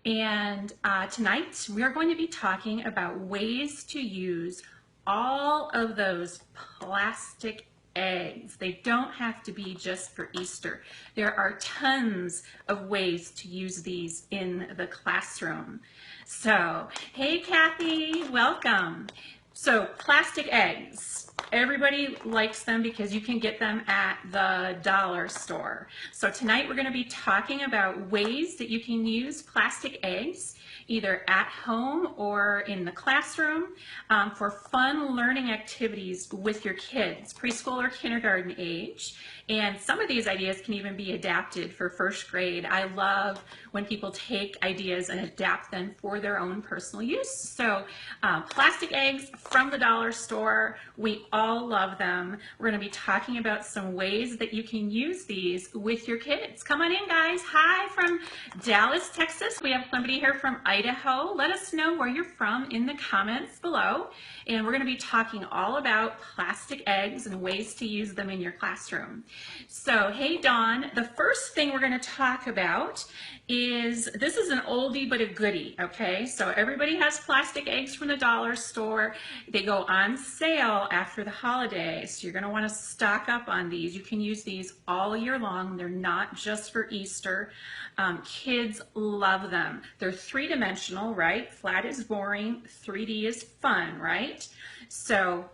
And tonight we are going to be talking about ways to use all of those plastic eggs. They don't have to be just for Easter. There are tons of ways to use these in the classroom. So, hey Kathy, welcome. So, plastic eggs. Everybody likes them because you can get them at the dollar store. So tonight we're going to be talking about ways that you can use plastic eggs either at home or in the classroom for fun learning activities with your kids, preschool or kindergarten age. And some of these ideas can even be adapted for first grade. I love when people take ideas and adapt them for their own personal use. So plastic eggs from the dollar store, we all love them. We're going to be talking about some ways that you can use these with your kids. Come on in, guys. Hi from Dallas, Texas. We have somebody here from Idaho. Let us know where you're from in the comments below. And we're going to be talking all about plastic eggs and ways to use them in your classroom. So, hey Dawn, the first thing we're going to talk about is, this is an oldie but a goodie, okay? So everybody has plastic eggs from the dollar store. They go on sale after the holidays. So you're going to want to stock up on these. You can use these all year long. They're not just for Easter. Kids love them. They're three-dimensional, right? Flat is boring, 3D is fun, right? So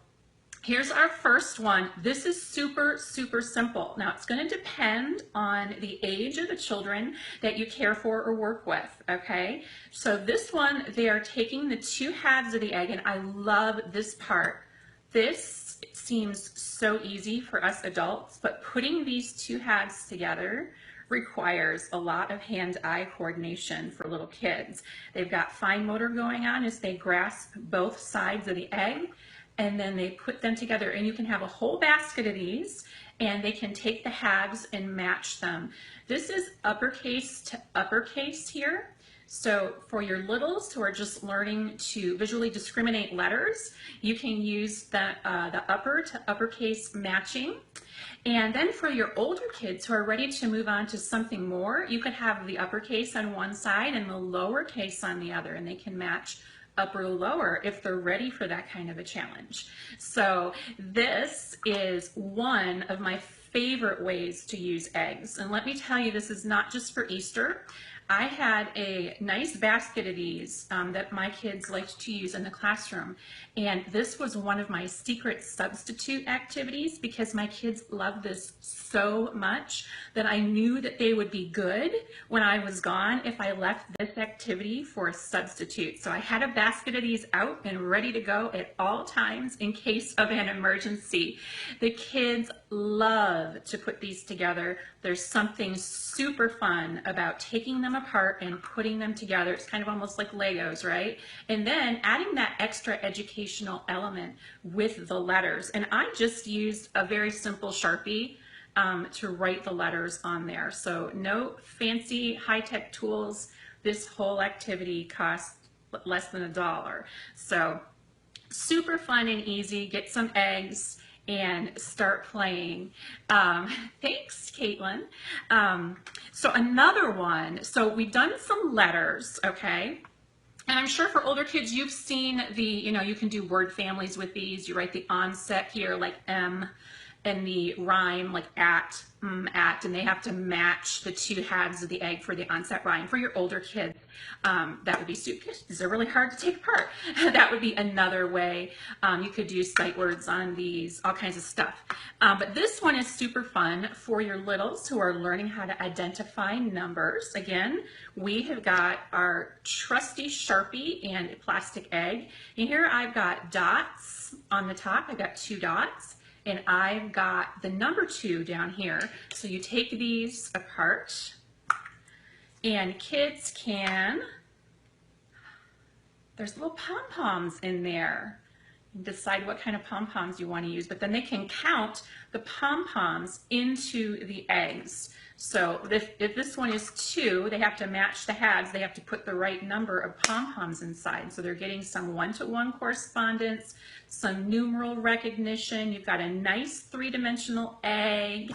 here's our first one. This is super, super simple. Now, it's going to depend on the age of the children that you care for or work with, okay? So this one, they are taking the two halves of the egg, and I love this part. This seems so easy for us adults, but putting these two halves together requires a lot of hand-eye coordination for little kids. They've got fine motor going on as they grasp both sides of the egg, and then they put them together, and you can have a whole basket of these, and they can take the halves and match them. This is uppercase to uppercase here. So for your littles who are just learning to visually discriminate letters, you can use the upper to uppercase matching. And then for your older kids who are ready to move on to something more, you could have the uppercase on one side and the lowercase on the other, and they can match upper lower if they're ready for that kind of a challenge. So this is one of my favorite ways to use eggs. And let me tell you, this is not just for Easter. I had a nice basket of these that my kids liked to use in the classroom, and this was one of my secret substitute activities because my kids love this so much that I knew that they would be good when I was gone if I left this activity for a substitute. So I had a basket of these out and ready to go at all times in case of an emergency. The kids love to put these together. There's something super fun about taking them apart and putting them together. It's kind of almost like Legos, right? And then adding that extra educational element with the letters. And I just used a very simple Sharpie to write the letters on there. So no fancy high-tech tools. This whole activity costs less than $1. So super fun and easy. Get some eggs and start playing. Thanks, Caitlin. So another one, so we've done some letters, okay? And I'm sure for older kids, you've seen the, you can do word families with these. You write the onset here like M, and the rhyme like at, and they have to match the two halves of the egg for the onset rhyme. For your older kids, that would be super. These are really hard to take apart. That would be another way. You could do sight words on these, all kinds of stuff. But this one is super fun for your littles who are learning how to identify numbers. Again, we have got our trusty Sharpie and a plastic egg. And here I've got dots on the top. I've got 2 dots. And I've got the number 2 down here. So you take these apart, and kids can, there's little pom-poms in there. You decide what kind of pom-poms you want to use, but then they can count the pom-poms into the eggs. So if this one is 2, they have to match the halves. They have to put the right number of pom-poms inside. So they're getting some one-to-one correspondence, some numeral recognition. You've got a nice 3-dimensional egg,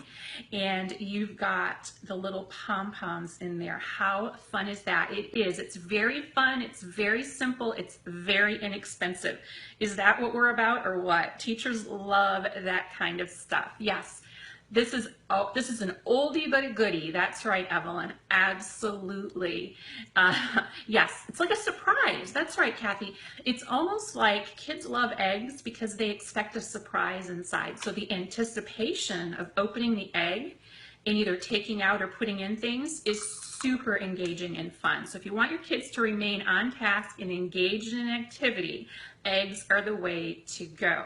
and you've got the little pom-poms in there. How fun is that? It is. It's very fun. It's very simple. It's very inexpensive. Is that what we're about or what? Teachers love that kind of stuff. Yes. This is an oldie but a goodie. That's right, Evelyn. Absolutely. Yes, it's like a surprise. That's right, Kathy. It's almost like kids love eggs because they expect a surprise inside. So the anticipation of opening the egg and either taking out or putting in things is super engaging and fun. So if you want your kids to remain on task and engaged in an activity, eggs are the way to go.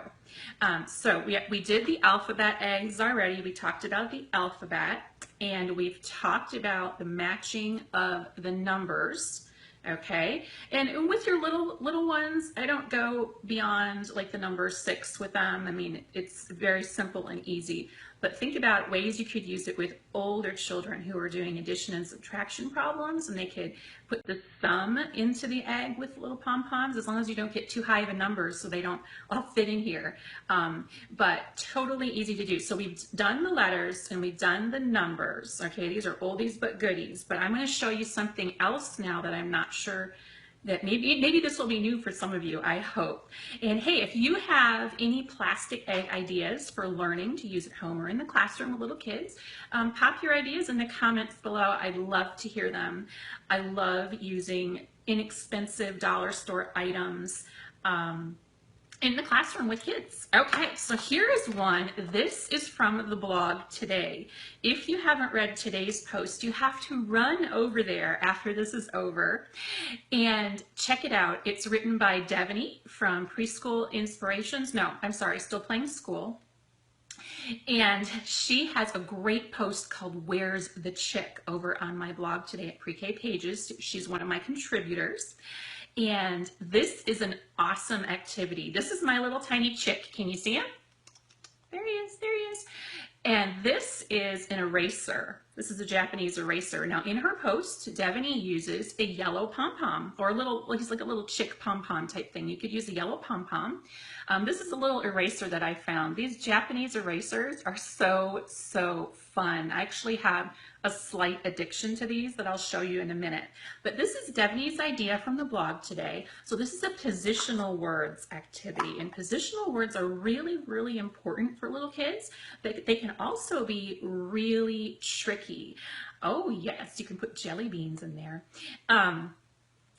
So we did the alphabet eggs already. We talked about the alphabet, and we've talked about the matching of the numbers. Okay, and with your little ones, I don't go beyond like the number 6 with them. I mean, it's very simple and easy. But think about ways you could use it with older children who are doing addition and subtraction problems, and they could put the sum into the egg with little pom-poms, as long as you don't get too high of a number so they don't all fit in here. But totally easy to do. So we've done the letters and we've done the numbers. Okay, these are oldies but goodies. But I'm going to show you something else now that I'm not sure that maybe this will be new for some of you, I hope. And hey, if you have any plastic egg ideas for learning to use at home or in the classroom with little kids, pop your ideas in the comments below. I'd love to hear them. I love using inexpensive dollar store items in the classroom with kids. Okay, so here is one. This is from the blog today. If you haven't read today's post, you have to run over there after this is over and check it out. It's written by Devaney from Preschool Inspirations. No, I'm sorry, Still Playing School. And she has a great post called Where's the Chick over on my blog today at Pre-K Pages. She's one of my contributors. And this is an awesome activity. This is my little tiny chick. Can you see him? There he is, there he is. And this is an eraser. This is a Japanese eraser. Now in her post, Devaney uses a yellow pom-pom, or a little, he's like a little chick pom-pom type thing. You could use a yellow pom-pom. This is a little eraser that I found. These Japanese erasers are so fun. I actually have a slight addiction to these that I'll show you in a minute. But this is Devaney's idea from the blog today. So this is a positional words activity, and positional words are really important for little kids. They can also be really tricky. Oh yes, you can put jelly beans in there.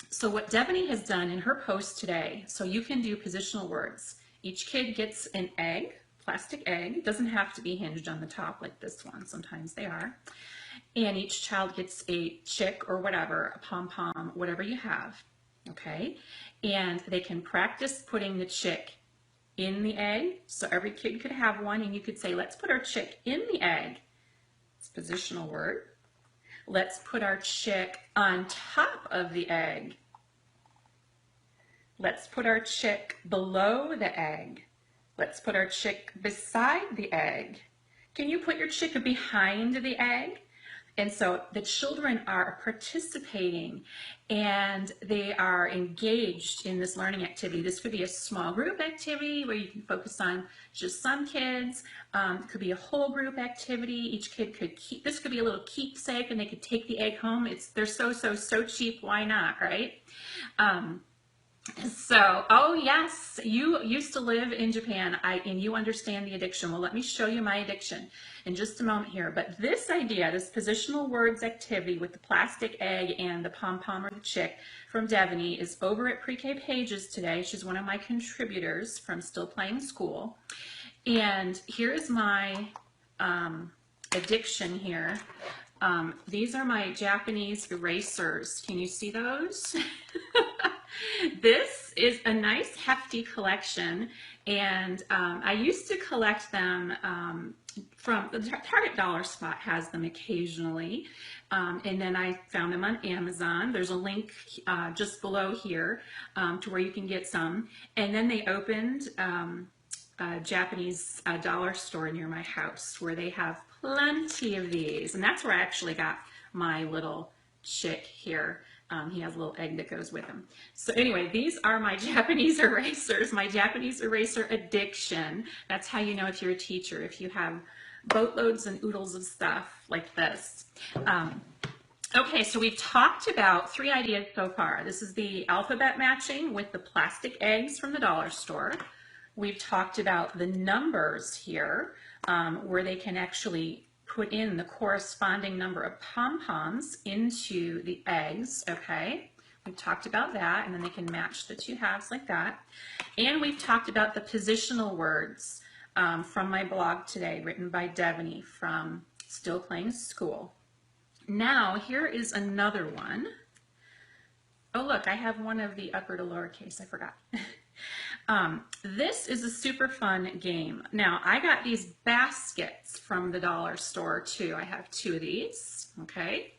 So what Devaney has done in her post today, so you can do positional words. Each kid gets an egg, plastic egg. It doesn't have to be hinged on the top like this one. Sometimes they are. And each child gets a chick or whatever, a pom-pom, whatever you have, okay? And they can practice putting the chick in the egg. So every kid could have one, and you could say, let's put our chick in the egg. It's a positional word. Let's put our chick on top of the egg. Let's put our chick below the egg. Let's put our chick beside the egg. Can you put your chick behind the egg? And so the children are participating and they are engaged in this learning activity. This could be a small group activity where you can focus on just some kids. It could be a whole group activity. Each kid could keep, this could be a little keepsake and they could take the egg home. They're so cheap. Why not, right? So, oh yes, you used to live in Japan and you understand the addiction. Well, let me show you my addiction in just a moment here. But this idea, this positional words activity with the plastic egg and the pom-pom or the chick from Devaney is over at Pre-K Pages today. She's one of my contributors from Still Playing School. And here is my addiction here. These are my Japanese erasers. Can you see those? This is a nice hefty collection, and I used to collect them from the Target Dollar Spot has them occasionally, and then I found them on Amazon. There's a link just below here to where you can get some, and then they opened Japanese dollar store near my house where they have plenty of these. And that's where I actually got my little chick here. He has a little egg that goes with him. So anyway, these are my Japanese erasers, my Japanese eraser addiction. That's how you know if you're a teacher, if you have boatloads and oodles of stuff like this. Okay, so we've talked about 3 ideas so far. This is the alphabet matching with the plastic eggs from the dollar store. We've talked about the numbers here, where they can actually put in the corresponding number of pom-poms into the eggs, okay? We've talked about that, and then they can match the 2 halves like that. And we've talked about the positional words from my blog today, written by Devaney from Still Playing School. Now, here is another one. Oh, look, I have one of the upper to lowercase. I forgot. This is a super fun game. Now, I got these baskets from the dollar store, too. I have 2 of these, okay?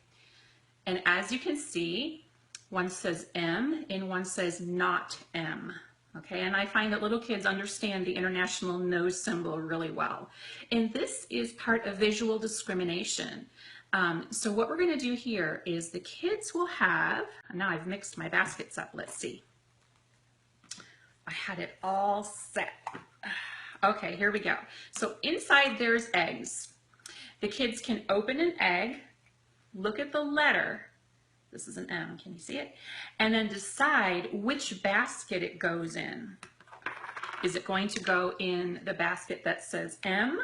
And as you can see, one says M and one says not M. Okay, and I find that little kids understand the international no symbol really well. And this is part of visual discrimination. So what we're going to do here is the kids will have, now I've mixed my baskets up, let's see. I had it all set. Okay, here we go. So inside there's eggs. The kids can open an egg, look at the letter, this is an M, can you see it? And then decide which basket it goes in. Is it going to go in the basket that says M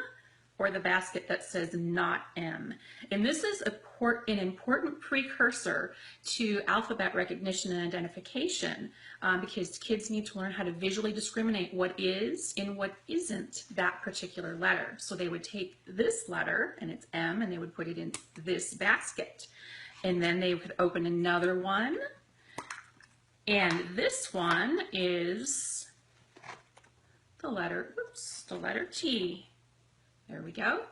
or the basket that says not M? And this is an important precursor to alphabet recognition and identification because kids need to learn how to visually discriminate what is and what isn't that particular letter. So they would take this letter, and it's M, and they would put it in this basket. And then they could open another one. And this one is the letter T. There we go.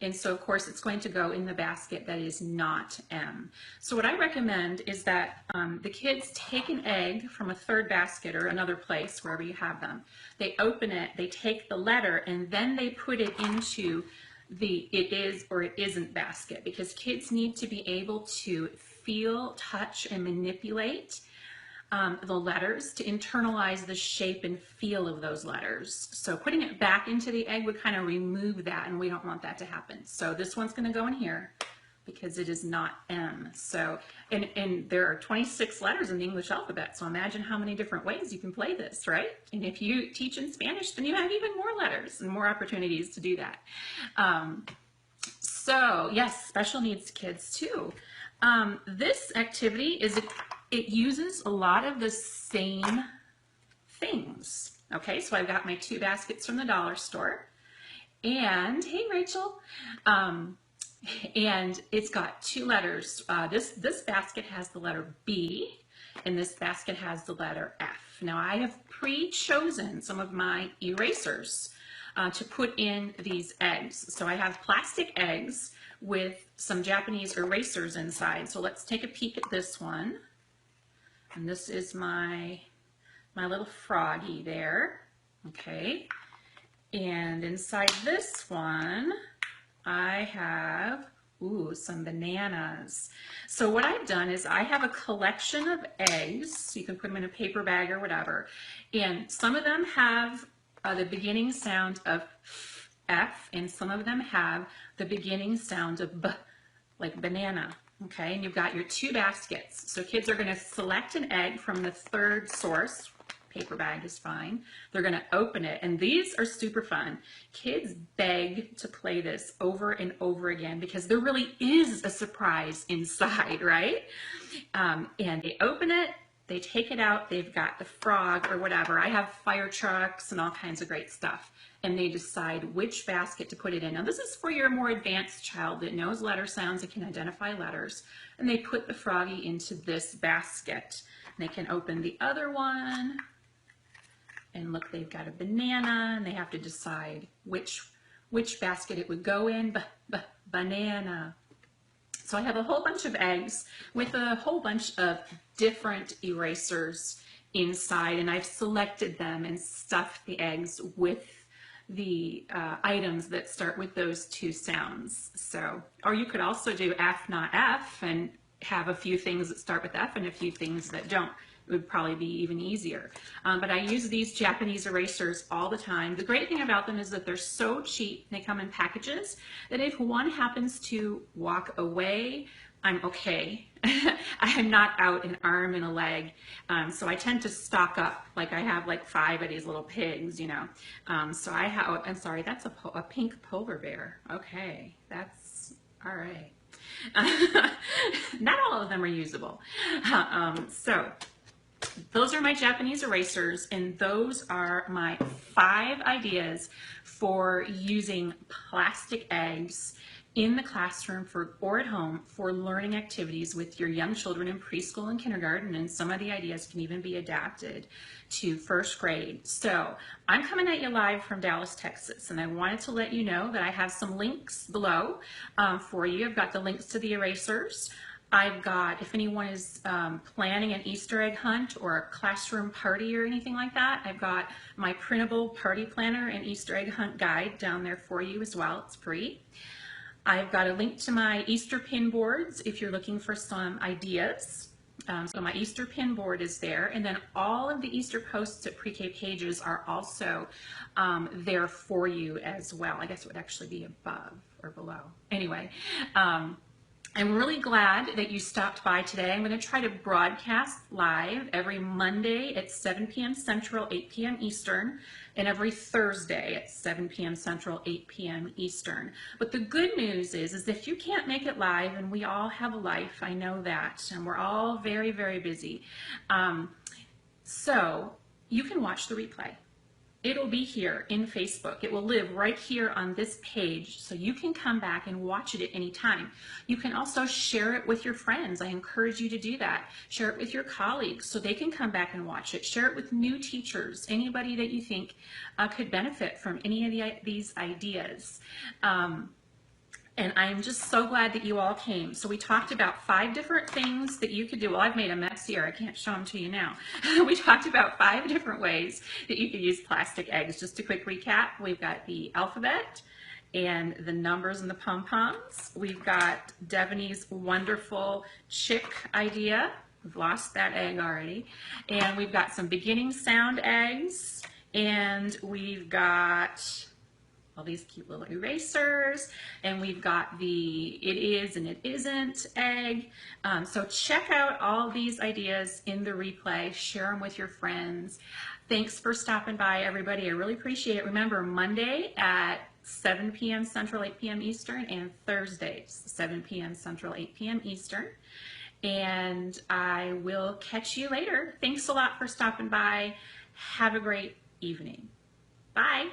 And so, of course, it's going to go in the basket that is not M. So what I recommend is that the kids take an egg from a third basket or another place, wherever you have them. They open it, they take the letter, and then they put it into the it is or it isn't basket, because kids need to be able to feel, touch, and manipulate the letters to internalize the shape and feel of those letters. So putting it back into the egg would kind of remove that, and we don't want that to happen. So this one's going to go in here because it is not M. So, and there are 26 letters in the English alphabet, so imagine how many different ways you can play this, right? And if you teach in Spanish, then you have even more letters and more opportunities to do that. So yes, special needs kids too. This activity it uses a lot of the same things. Okay, so I've got my 2 baskets from the dollar store, and hey Rachel, and it's got 2 letters. This basket has the letter B, and this basket has the letter F. Now I have pre-chosen some of my erasers to put in these eggs. So I have plastic eggs with some Japanese erasers inside. So let's take a peek at this one. And this is my little froggy there. Okay. And inside this one, I have, some bananas. So what I've done is I have a collection of eggs. So you can put them in a paper bag or whatever. And some of them have the beginning sound of F, and some of them have the beginning sound of B, like banana. Okay, and you've got your 2 baskets. So kids are going to select an egg from the third source. Paper bag is fine. They're going to open it, and these are super fun. Kids beg to play this over and over again because there really is a surprise inside, right? And they open it, they take it out, they've got the frog or whatever. I have fire trucks and all kinds of great stuff. And they decide which basket to put it in. Now this is for your more advanced child that knows letter sounds and can identify letters. And they put the froggy into this basket. And they can open the other one. And look, they've got a banana, and they have to decide which basket it would go in. Banana. So I have a whole bunch of eggs with a whole bunch of different erasers inside, and I've selected them and stuffed the eggs with the items that start with those two sounds. So, or you could also do F, not F, and have a few things that start with F and a few things that don't. It would probably be even easier. But I use these Japanese erasers all the time. The great thing about them is that they're so cheap. They come in packages that if one happens to walk away, I'm okay. I'm not out an arm and a leg. So I tend to stock up. Like I have like 5 of these little pigs, you know. So I have, oh, I'm sorry, that's a pink polar bear. Okay, that's all right. Not all of them are usable. So those are my Japanese erasers, and those are my 5 ideas for using plastic eggs in the classroom or at home for learning activities with your young children in preschool and kindergarten, and some of the ideas can even be adapted to first grade. So I'm coming at you live from Dallas, Texas, and I wanted to let you know that I have some links below for you. I've got the links to the erasers. I've got, if anyone is planning an Easter egg hunt or a classroom party or anything like that, I've got my printable party planner and Easter egg hunt guide down there for you as well. It's free. I've got a link to my Easter pin boards if you're looking for some ideas. So my Easter pin board is there, and then all of the Easter posts at Pre-K pages are also there for you as well. I guess it would actually be above or below. Anyway, I'm really glad that you stopped by today. I'm going to try to broadcast live every Monday at 7 p.m. Central, 8 p.m. Eastern, and every Thursday at 7 p.m. Central, 8 p.m. Eastern. But the good news is if you can't make it live, and we all have a life, I know that, and we're all very, very busy, so you can watch the replay. It'll be here in Facebook. It will live right here on this page, so you can come back and watch it at any time. You can also share it with your friends. I encourage you to do that. Share it with your colleagues so they can come back and watch it. Share it with new teachers, anybody that you think could benefit from any of these ideas. And I'm just so glad that you all came. So we talked about 5 different things that you could do. Well, I've made a mess here. I can't show them to you now. We talked about 5 different ways that you could use plastic eggs. Just a quick recap. We've got the alphabet and the numbers and the pom-poms. We've got Devaney's wonderful chick idea. We've lost that egg already. And we've got some beginning sound eggs. And we've got all these cute little erasers, and we've got the it is and it isn't egg. So check out all these ideas in the replay, share them with your friends. Thanks for stopping by, everybody. I really appreciate it. Remember, Monday at 7 p.m. Central, 8 p.m. Eastern, and Thursdays, 7 p.m. Central, 8 p.m. Eastern. And I will catch you later. Thanks a lot for stopping by. Have a great evening. Bye.